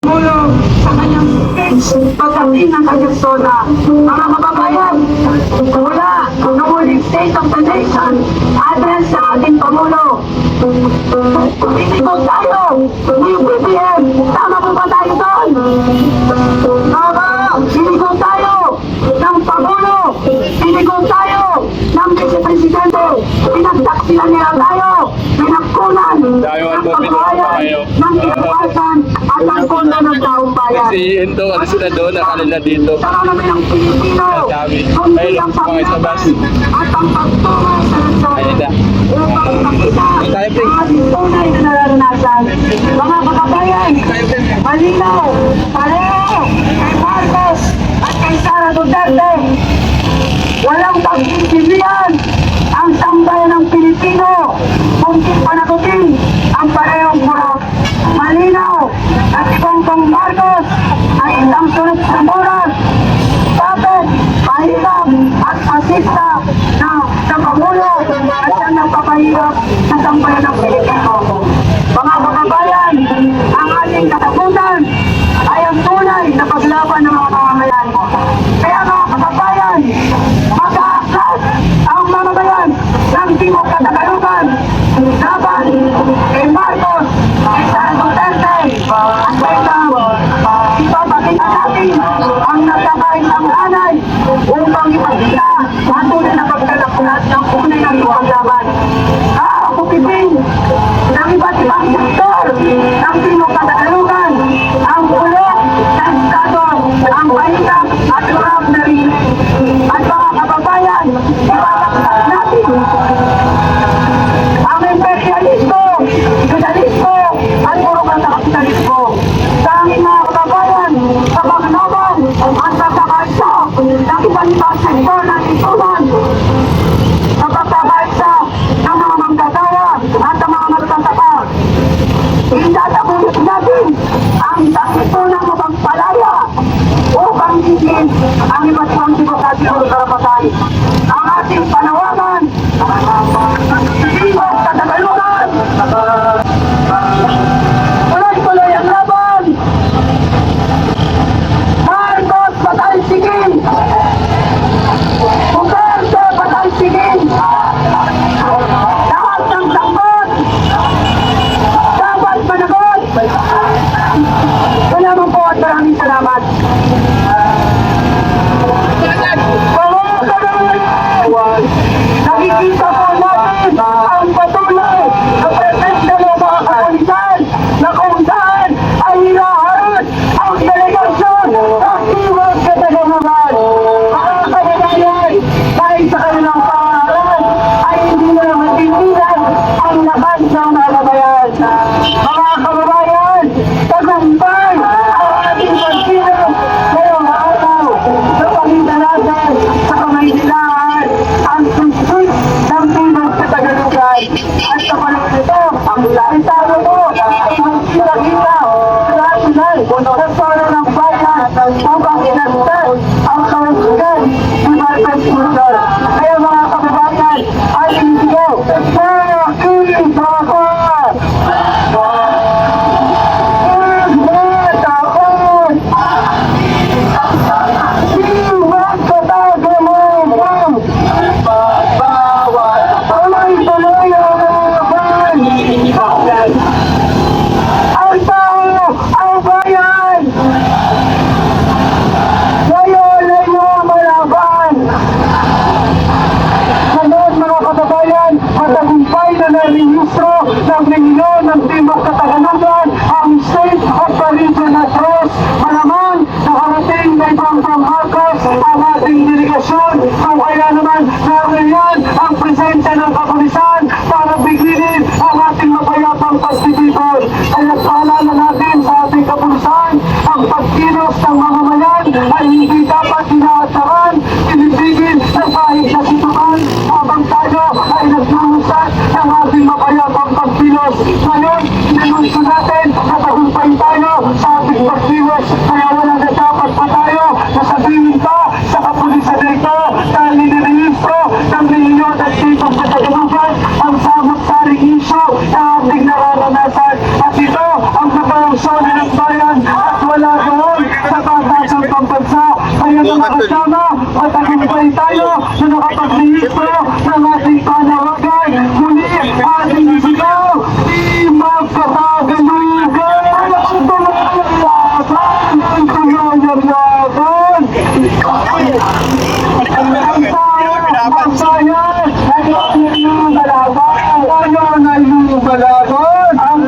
tulong sa kanyang speech pagdating ng kanyang zona. Mga kababayan, mula ng huling State of the Nation address sa ating Pangulo. Pinigaw tayo, yung BBM, tama po ba tayo doon? Pinigaw tayo ng Pangulo, pinigaw tayo ng Vice-Presidente, pinagdaksilan nila tayo, pinagkunan ng pagbayan ng kinabukasan at ang kondo ng taong bayan. Kasi ito, ano sila doon, nakalala dito. Tara namin ang Pilipino, kundi ang paglaban at ang pagtunay sa nasyon upang makita ang ating tunay na nararanasan. Mga kababayan, malinaw, pareho kay Marcos at kay Sara Duterte. Walang pag-intindihan ang sambayan ng Pilipino kung di panagutin ang parehong mura. Malinaw at Bongbong Marcos ay isang sunod-sunuran, bakit mahirap at pasista na Pangulo at siyang nagpapahirap sa sambayan ng Pilipino. Mga kababayan, ang ating katakutan ay ang tunay na paglaban ng mga mamamayan. Kaya mga kababayan, mag-aaklas ang mamamayan ng Timog Katagalugan laban kay Marcos, kay Sara Duterte at kay ipapakita natin ang nagkakaisang nanay upang ipakita patuloy na pagkalaklat ng unay ng paglaban. Nakakupipin ng iba't ibang sektor ng Timog Katagalugan ang ulok sa estado, ang mahirap at marap na rin. At mga kababayan, ipapakita natin ang imperialismo, feudalismo at puro ka sa kapitalismo. Sa aming mga kababayan, sa paglaban at pagkakaisa ng iba't ibang sektor ng lipunan, sa pagkakaisa ng mga manggagawa at ng mga magtataka. Itatabulit natin ang takipunang mapagpalaya upang higit ang iba't ibang demokrasiyang karapatan. Ang ating panawagan, Timog Katagalugan, tuloy-tuloy ang laban. Marcos patalsigin, Duterte patalsigin, lahat ng takot dapat managot. Salamat po at maraming salamat. Nakikita po natin ang patuloy na presensya ng mga kapulisan na kung saan ay hinaharap ang delegasyon ng Timog Katagalugan. Mga kababayan, dahil sa kanilang pangalan ay hindi na matindihan ang lakas ng mamamayan. Mga kababayan, tagumpay ang ating pagkilos ngayong araw sa pagitan natin sa Kamaynilaan ang susut ng Timog Katagalugan. At sa panahon ito, ang laitaro mo ay magkita-kita sa national sa solo ng bayan upang inagtas ang kawasan ni Marcos Jr. Kaya mga kababayan, ating sigaw, Pakit ako! Pakit ako! Timog Katagalugan! Tuloy-tuloy ang laban! Ang tao, ang bayan! Ngayon ay lumalaban! Ngayon mga kababayan, matagumpay na narehistro ng reunion ng Timog Katagalugan ang State of the Region Address. Malamang nakarating na Bongbong Marcos ang ating delegasyon kung kaya naman nariyan ang presensya ng kapulisan para bigilin ang ating mapayapang pagtitipon. Kaya paalala natin sa ating kapulisan, ang pagkilos ng mamamayan ay hindi dapat inaasaran, tinibigin ng kahit na situan habang tayo ay naglulusat ng ating mapayapang pagkilos. Ngayon, inanunso natin na tagumpay tayo sa ating pagkilos, kaya wala na dapat pa tayo na sabihin pa sa kapulisan na ito dahil nirehistro ng reunion at Timog Katagalugan ang samot-saring isyo na ating nararanasan. At ito ang proposyon ng bayan at mga kasama at tagumpay tayo na nakapaglihistro ng ating panawagan. Muli ating sigaw, di magkakagalugan. Ang tumalaban, ang tumalaban. Ang bayan ay lumalaban. Bayan ay lumalaban. Ang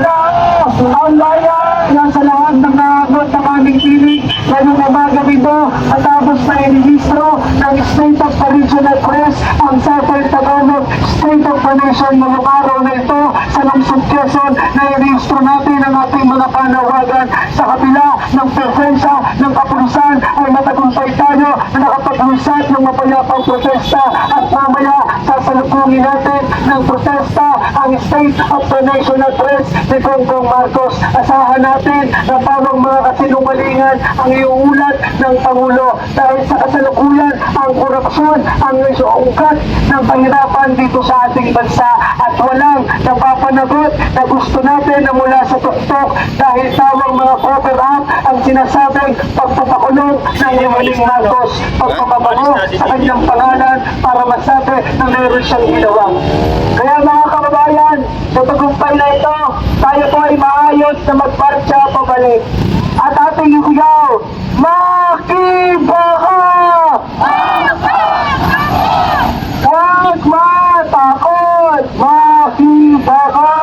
bayan yan sa lahat ng naabot ng aming piling ngayong umaga dito matapos na i-registro ng State of the Regional Press ang Southern Tagalog State of the Nation ngayong araw na ito sa Lungsod Quezon na i-registro natin ang ating mga panawagan sa kabila ng presensya ng kapulisan ay matagumpay tayo na nakapag-usat ng mapayapang protesta at mamaya sasalubungin natin ng protesta ang State of the National Press ni Bongbong Marcos. Asahan natin na parang mga kasinungalingan ang iuulat ng Pangulo dahil sa kasalukuyan ang korupsyon ang isuungkat ng pahirapan dito sa ating bansa at walang napapanagot na gusto natin na mula sa tuktok dahil tawang mga cover-up ang sinasabing pagpapakulong ng Yamaling Marcos, pagpapabago sa kanyang pangalan para masabi na meron siyang ginawa. Kaya mga kababayan, sa tagumpay na ito, tayo po ay maayos na magparcha pabalik. At ating isigaw, Makibaka! Huwag matakot! Makibaka!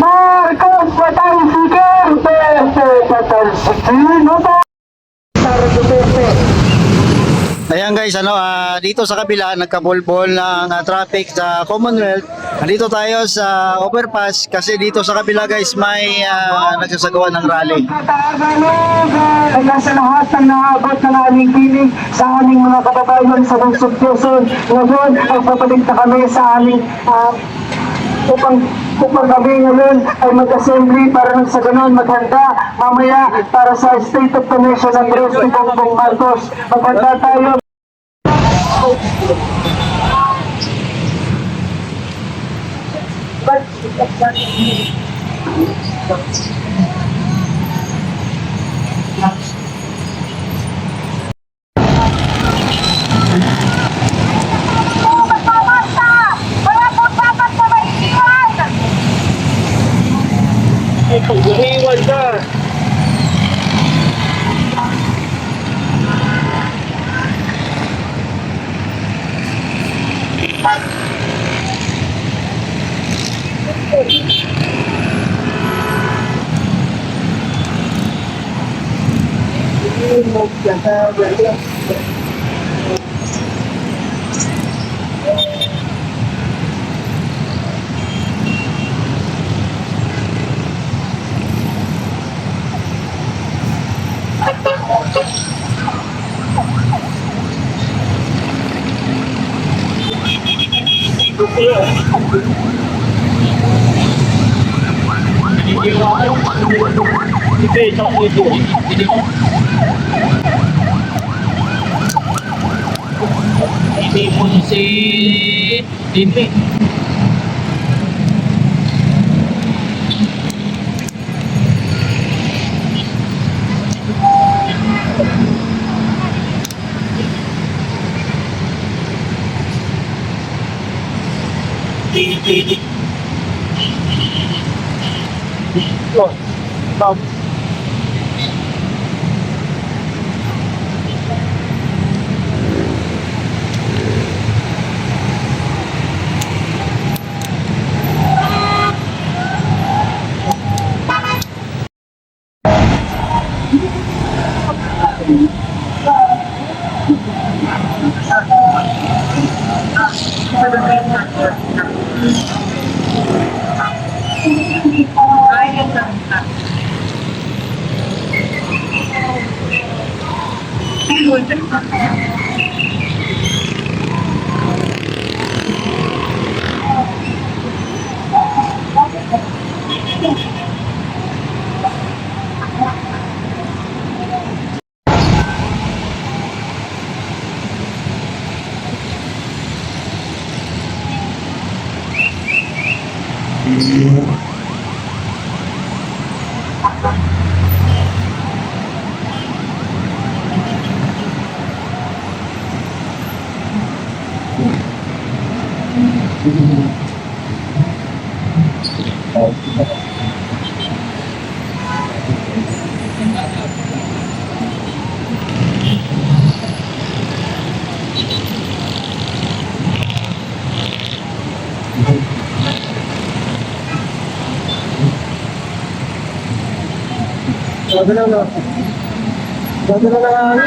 Marcos patay si Duterte! Patay si Duterte! Ayan guys, dito sa kabila nagkabulbol ng traffic sa Commonwealth. Nandito tayo sa overpass kasi dito sa kabila guys may nagsasagawa ng rally. Kaya sa lahat ng naabot ng aming piling sa aming mga kababayan sa Lungsod Quezon, ngayon ay pabalik na kami sa aming upang kami ngayon ay mag-assembly para nang sa ganon maghanda mamaya para sa State of the Nation ng ni Bongbong Marcos. Maghanda tayo. Iwan ka! Hindi po si Dinti. Gagalaw na. Gagalaw na.